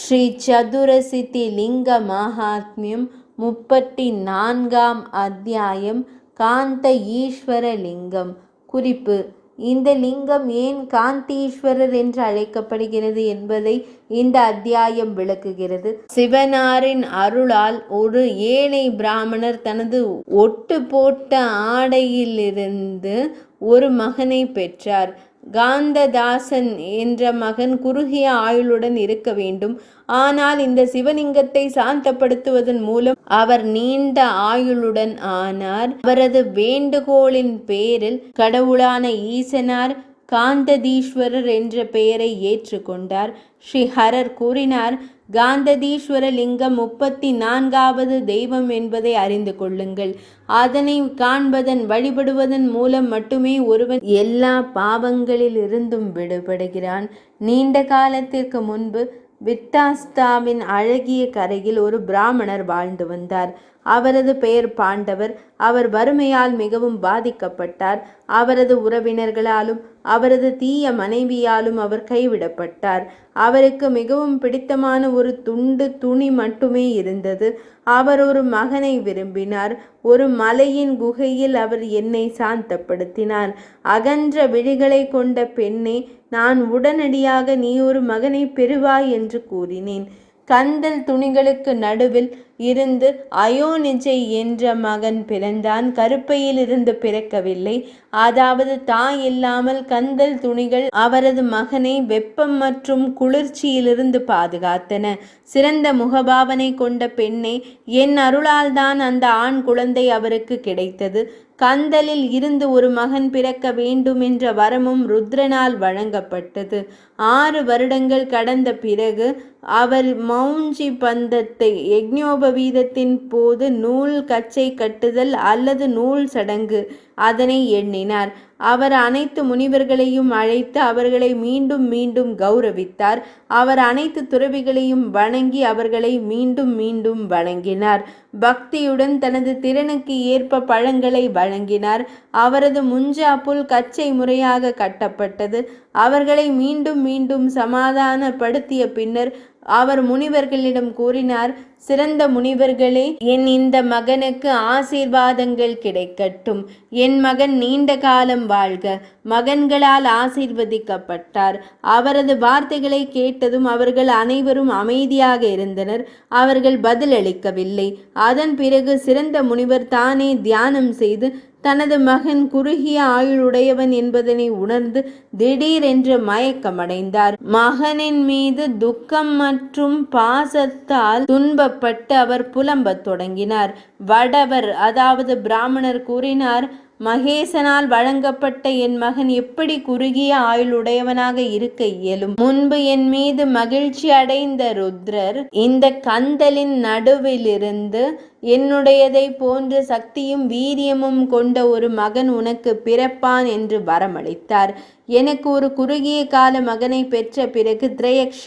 ஸ்ரீ சதுரசித்தி லிங்க மகாத்மியம் 34ஆம் அத்தியாயம். காந்த ஈஸ்வர லிங்கம். குறிப்பு: இந்த லிங்கம் ஏன் காந்தீஸ்வரர் என்று அழைக்கப்படுகிறது என்பதை இந்த அத்தியாயம் விளக்குகிறது. சிவனாரின் அருளால் ஒரு ஏழை பிராமணர் தனது ஒட்டு போட்ட ஆடையிலிருந்து ஒரு மகனை பெற்றார். காந்ததாசன் என்ற மகன் குறுகிய ஆயுளுடன் இருக்க வேண்டும். ஆனால் இந்த சிவலிங்கத்தை சாந்தப்படுத்துவதன் மூலம் அவர் நீண்ட ஆயுளுடன் ஆனார். அவரது வேண்டுகோளின் பேரில் கடவுளான ஈசனார் காந்ததீஸ்வரர் என்ற பெயரை ஏற்றுக்கொண்டார். ஸ்ரீ ஹரர் கூறினார்: காந்ததீஸ்வர லிங்கம் 34வது தெய்வம் என்பதை அறிந்து கொள்ளுங்கள். அதனை காண்பதன் வழிபடுவதன் மூலம் மட்டுமே ஒருவன் எல்லா பாவங்களிலிருந்தும் விடுபடுகிறான். நீண்ட காலத்திற்கு முன்பு வித்தாஸ்தாவின் அழகிய கரையில் ஒரு பிராமணர் வாழ்ந்து வந்தார். அவரது பெயர் பாண்டவர். அவர் வறுமையால் மிகவும் பாதிக்கப்பட்டார். அவரது உறவினர்களாலும் அவரது தீய மனைவியாலும் அவர் கைவிடப்பட்டார். அவருக்கு மிகவும் பிடித்தமான ஒரு துண்டு துணி மட்டுமே இருந்தது. அவர் ஒரு மகனை விரும்பினார். ஒரு மலையின் குகையில் அவர் என்னை சாந்தப்படுத்தினார். அகன்ற விழிகளை கொண்ட பெண்ணே, நான் உடனடியாக நீ ஒரு மகனை பெறுவாய் என்று கூறினேன். கந்தல் துணிகளுக்கு நடுவில் இருந்து அயோனிஜை என்ற மகன் பிறந்தான். கருப்பையில் இருந்து பிறக்கவில்லை. அதாவது தாய் இல்லாமல் கந்தல் துணிகள் அவரது மகனை வெப்பம் மற்றும் குளிர்ச்சியிலிருந்து பாதுகாத்தன. சிறந்த முகபாவனை கொண்ட பெண்ணே, என் அருளால் தான் அந்த ஆண் குழந்தை அவருக்கு கிடைத்தது. கந்தலில் இருந்து ஒரு மகன் பிறக்க வேண்டும் என்ற வரமும் ருத்ரனால் வழங்கப்பட்டது. 6 வருடங்கள் கடந்த பிறகு அவர் மௌஞ்சி பந்தத்தை யக்ஞோபவீதத்தின் போது நூல் கச்சை கட்டுதல் அல்லது நூல் சடங்கு அதனை எண்ணினார். அவர் அனைத்து முனிவர்களையும் அழைத்து அவர்களை மீண்டும் மீண்டும் கௌரவித்தார். அவர் அனைத்து துறவிகளையும் வணங்கி அவர்களை மீண்டும் மீண்டும் வணங்கினார். பக்தியுடன் தனது திறனுக்கு ஏற்ப பழங்களை வழங்கினார். அவரது முஞ்சாப்புல் கச்சை முறையாக கட்டப்பட்டது. அவர்களை மீண்டும் மீண்டும் சமாதானப்படுத்திய பின்னர் அவர் முனிவர்களிடம் கூறினார்: சிறந்த முனிவர்களே, என் இந்த மகனுக்கு ஆசீர்வாதங்கள் கிடைக்கட்டும். என் மகன் நீண்ட காலம் வாழ்க. மகன்களால் ஆசீர்வதிக்கப்பட்டார். அவரது வார்த்தைகளை கேட்டதும் அவர்கள் அனைவரும் அமைதியாக இருந்தனர். அவர்கள் பதிலளிக்கவில்லை. அதன் பிறகு சிறந்த முனிவர் தானே தியானம் செய்து தனது மகன் குறுகிய ஆயுளுடையவன் என்பதனை உணர்ந்து திடீரென்று மயக்கமடைந்தார். மகனின் மீது துக்கம் மற்றும் பாசத்தால் துன்பப்பட்டு அவர் புலம்பத் தொடங்கினார். வடவர், அதாவது பிராமணர் கூறினார்: மகேசனால் வழங்கப்பட்ட என் மகன் எப்படி குறுகிய ஆயுளுடையவனாக இருக்க இயலும்? முன்பு என் மீது மகிழ்ச்சி அடைந்த ருத்ரர் இந்த கந்தலின் நடுவிலிருந்து என்னுடையதை போன்ற சக்தியும் வீரியமும் கொண்ட ஒரு மகன் உனக்கு பிறப்பான் என்று வரமளித்தார். எனக்கு ஒரு குறுகிய கால மகனை பெற்ற பிறகு திரையக்ஷ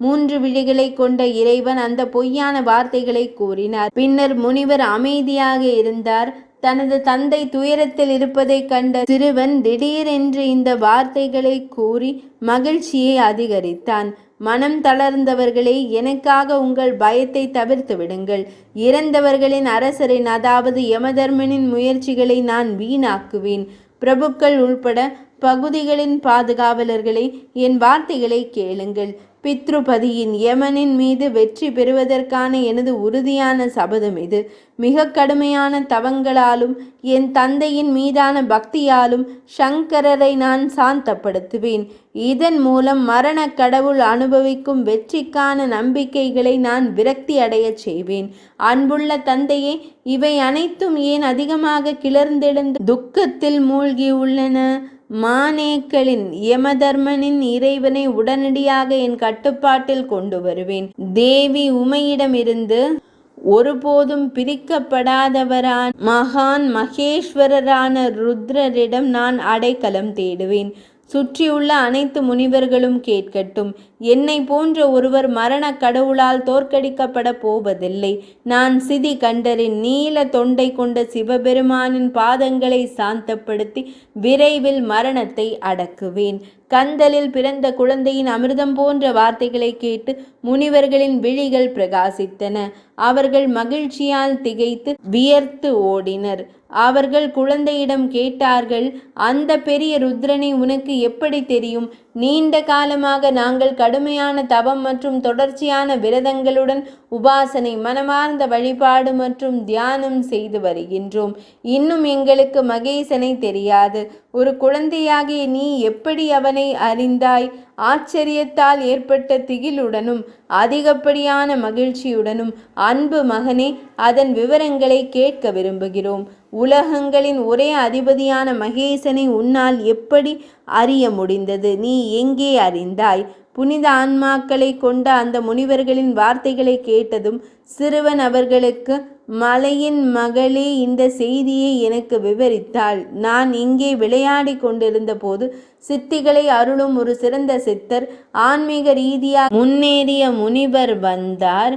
3 விழிகளை கொண்ட இறைவன் அந்த பொய்யான வார்த்தைகளை கூறினார். பின்னர் முனிவர் அமைதியாக இருந்தார். தனது தந்தை துயரத்தில் இருப்பதை கண்ட சிறுவன் திடீரென்று இந்த வார்த்தைகளை கூறி மகிழ்ச்சியை அதிகரித்தான். மனம் தளர்ந்தவர்களே, எனக்காக உங்கள் பயத்தை தவிர்த்து விடுங்கள். இறந்தவர்களின் அரசரின், அதாவது யமதர்மனின் முயற்சிகளை நான் வீணாக்குவேன். பிரபுக்கள் உள்பட பகுதிகளின் பாதுகாவலர்களே, என் வார்த்தைகளை கேளுங்கள். பித்ருபதியின் யமனின் மீது வெற்றி பெறுவதற்கான எனது உறுதியான சபதம் இது. மிக கடுமையான தவங்களாலும் என் தந்தையின் மீதான பக்தியாலும் சங்கரரை நான் சாந்தப்படுத்துவேன். இதன் மூலம் மரண கடவுள் அனுபவிக்கும் வெற்றிக்கான நம்பிக்கைகளை நான் விரக்தி அடைய செய்வேன். அன்புள்ள தந்தையே, இவை அனைத்தும் ஏன் அதிகமாக கிளர்ந்தெழுந்து துக்கத்தில் மூழ்கியுள்ளன? மானேக்களின் யமதர்மனின் இறைவனை உடனடியாக என் கட்டுப்பாட்டில் கொண்டு வருவேன். தேவி உமையிடமிருந்து ஒருபோதும் பிரிக்கப்படாதவரான மகான் மகேஸ்வரரான ருத்ரரிடம் நான் அடைக்கலம் தேடுவேன். சுற்றியுள்ள அனைத்து முனிவர்களும் கேட்கட்டும். என்னை போன்ற ஒருவர் மரண கடவுளால் தோற்கடிக்கப்பட போவதில்லை. நான் சிதி கண்டரின் நீல தொண்டை கொண்ட சிவபெருமானின் பாதங்களை சாந்தப்படுத்தி விரைவில் மரணத்தை அடக்குவேன். கந்தலில் பிறந்த குழந்தையின் அமிர்தம் போன்ற வார்த்தைகளை கேட்டு முனிவர்களின் விழிகள் பிரகாசித்தன. அவர்கள் மகிழ்ச்சியால் திகைத்து வியர்த்து ஓடினர். அவர்கள் குழந்தையிடம் கேட்டார்கள், அந்த பெரிய ருத்ரனை உனக்கு எப்படி தெரியும்? நீண்ட காலமாக நாங்கள் கடுமையான தவம் மற்றும் தொடர்ச்சியான விரதங்களுடன் உபாசனை, மனமார்ந்த வழிபாடு மற்றும் தியானம் செய்து வருகின்றோம். இன்னும் எங்களுக்கு மகேசனை தெரியாது. ஒரு குழந்தையாகிய நீ எப்படி அவனை அறிந்தாய்? ஆச்சரியத்தால் ஏற்பட்ட திகிலுடனும் அதிகப்படியான மகிழ்ச்சியுடனும், அன்பு மகனே, அதன் விவரங்களை கேட்க விரும்புகிறோம். உலகங்களின் ஒரே அதிபதியான மகேசனை உன்னால் எப்படி அறிய முடிந்தது? நீ எங்கே அறிந்தாய்? புனித ஆன்மாக்களை கொண்ட அந்த முனிவர்களின் வார்த்தைகளை கேட்டதும் சிறுவன் அவர்களுக்கு, மலையின் மகளே இந்த செய்தியை எனக்கு விவரித்தாள். நான் இங்கே விளையாடி கொண்டிருந்த போது சித்திகளை அருளும் ஒரு சிறந்த சித்தர், ஆன்மீக ரீதியாக முன்னேறிய முனிவர் வந்தார்.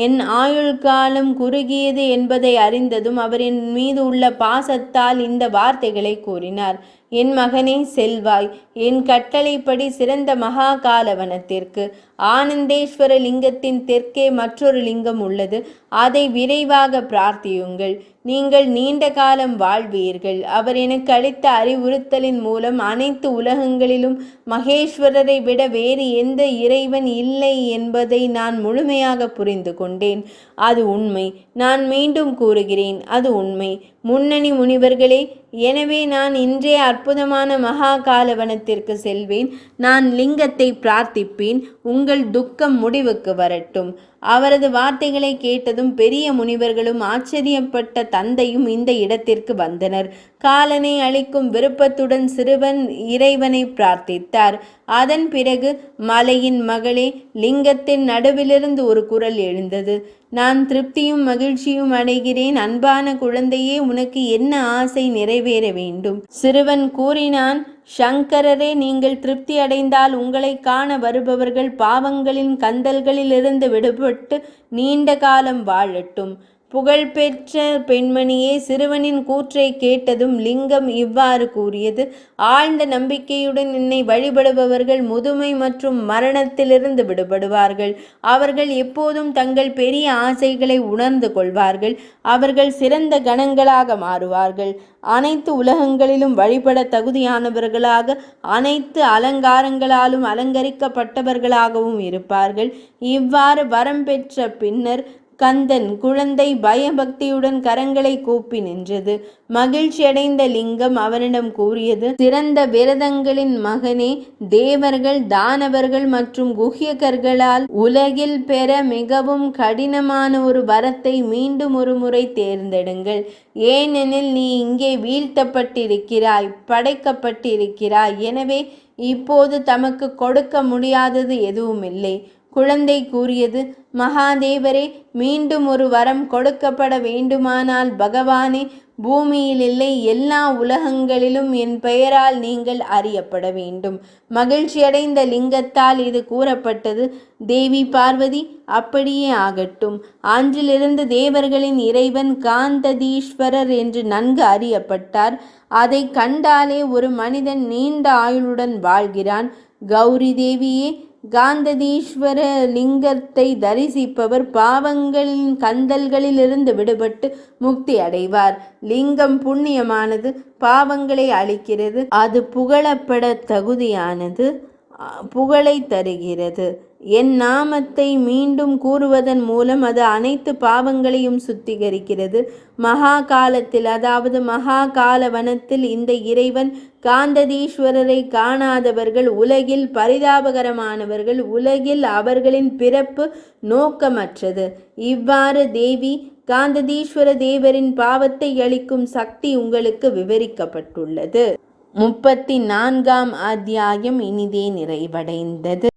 என் ஆயுள் காலம் குறுகியது என்பதை அறிந்ததும் அவர் என் மீது உள்ள பாசத்தால் இந்த வார்த்தைகளை கூறினார். என் மகனே, செல்வாய். என் கட்டளைப்படி சிறந்த மகா காலவனத்திற்கு. ஆனந்தேஸ்வர லிங்கத்தின் தெற்கே மற்றொரு லிங்கம் உள்ளது. அதை விரைவாக பிரார்த்தியுங்கள். நீங்கள் நீண்ட காலம் வாழ்வீர்கள். அவர் எனக்கு அளித்த அறிவுறுத்தலின் மூலம் அனைத்து உலகங்களிலும் மகேஸ்வரரை விட வேறு எந்த இறைவன் இல்லை என்பதை நான் முழுமையாக புரிந்து கொண்டேன். அது உண்மை. நான் மீண்டும் கூறுகிறேன், அது உண்மை. முன்னணி முனிவர்களே, எனவே நான் இன்றைய அற்புதமான மகா காலவனத்திற்கு செல்வேன். நான் லிங்கத்தை பிரார்த்திப்பேன். உங்கள் துக்கம் முடிவுக்கு வரட்டும். அவரது வார்த்தைகளை கேட்டதும் பெரிய முனிவர்களும் ஆச்சரியப்பட்ட தந்தையும் இந்த இடத்திற்கு வந்தனர். காலனை அளிக்கும் விருப்பத்துடன் சிறுவன் இறைவனை பிரார்த்தித்தார். அதன் பிறகு, மலையின் மகளே, லிங்கத்தின் நடுவிலிருந்து ஒரு குரல் எழுந்தது. நான் திருப்தியும் மகிழ்ச்சியும் அடைகிறேன். அன்பான குழந்தையே, உனக்கு என்ன ஆசை நிறைவேற வேண்டும்? சிறுவன் கூறினான், சங்கரரே, நீங்கள் திருப்தி அடைந்தால் உங்களை காண வருபவர்கள் பாவங்களின் கந்தல்களிலிருந்து விடுபட்டு நீண்ட காலம் வாழட்டும். புகழ்பெற்ற பெண்மணியே, சிறுவனின் கூற்றை கேட்டதும் லிங்கம் இவ்வாறு கூறியது. ஆழ்ந்த நம்பிக்கையுடன் என்னை வழிபடுபவர்கள் முதுமை மற்றும் மரணத்திலிருந்து விடுபடுவார்கள். அவர்கள் எப்போதும் தங்கள் பெரிய ஆசைகளை உணர்ந்து கொள்வார்கள். அவர்கள் சிறந்த கணங்களாக மாறுவார்கள். அனைத்து உலகங்களிலும் வழிபட தகுதியானவர்களாக, அனைத்து அலங்காரங்களாலும் அலங்கரிக்கப்பட்டவர்களாகவும் இருப்பார்கள். இவ்வாறு வரம் பெற்ற பின்னர் கந்தன் குழந்தை பயபக்தியுடன் கரங்களை கூப்பி நின்றது. மகிழ்ச்சியடைந்த லிங்கம் அவனிடம் கூறியது, சிறந்த விரதங்களின் மகனே, தேவர்கள், தானவர்கள் மற்றும் குஹ்யகர்களால் உலகில் பெற மிகவும் கடினமான ஒரு வரத்தை மீண்டும் ஒரு முறை தேர்ந்தெடுங்கள். ஏனெனில் நீ இங்கே வீழ்த்தப்பட்டிருக்கிறாய், படைக்கப்பட்டிருக்கிறாய். எனவே இப்போது தமக்கு கொடுக்க முடியாதது எதுவும் இல்லை. குழந்தை கூறியது, மகாதேவரே, மீண்டும் ஒரு வரம் கொடுக்கப்பட வேண்டுமானால் பகவானே, பூமியில் இல்லை, எல்லா உலகங்களிலும் என் பெயரால் நீங்கள் அறியப்பட வேண்டும். மகிழ்ச்சியடைந்த லிங்கத்தால் இது கூறப்பட்டது. தேவி பார்வதி, அப்படியே ஆகட்டும். அன்றிலிருந்து தேவர்களின் இறைவன் காந்ததீஸ்வரர் என்று நன்கு அறியப்பட்டார். அதை கண்டாலே ஒரு மனிதன் நீண்ட ஆயுளுடன் வாழ்கிறான். கௌரி தேவியே, காந்ததீஸ்வர லிங்கத்தை தரிசிப்பவர் பாவங்களின் கந்தல்களிலிருந்து விடுபட்டு முக்தி அடைவார். லிங்கம் புண்ணியமானது, பாவங்களை அழிக்கிறது. அது புகழப்பட தகுதியானது, புகழை தருகிறது. என் நாமத்தை மீண்டும் கூறுவதன் மூலம் அது அனைத்து பாவங்களையும் சுத்திகரிக்கிறது. மகா காலத்தில், அதாவது மகா காலவனத்தில் இந்த இறைவன் காந்ததீஸ்வரரை காணாதவர்கள் உலகில் பரிதாபகரமானவர்கள். உலகில் அவர்களின் பிறப்பு நோக்கமற்றது. இவ்வாறு தேவி காந்ததீஸ்வர தேவரின் பாவத்தை அளிக்கும் சக்தி உங்களுக்கு விவரிக்கப்பட்டுள்ளது. 34ஆம் அத்தியாயம் இனிதே நிறைவடைந்தது.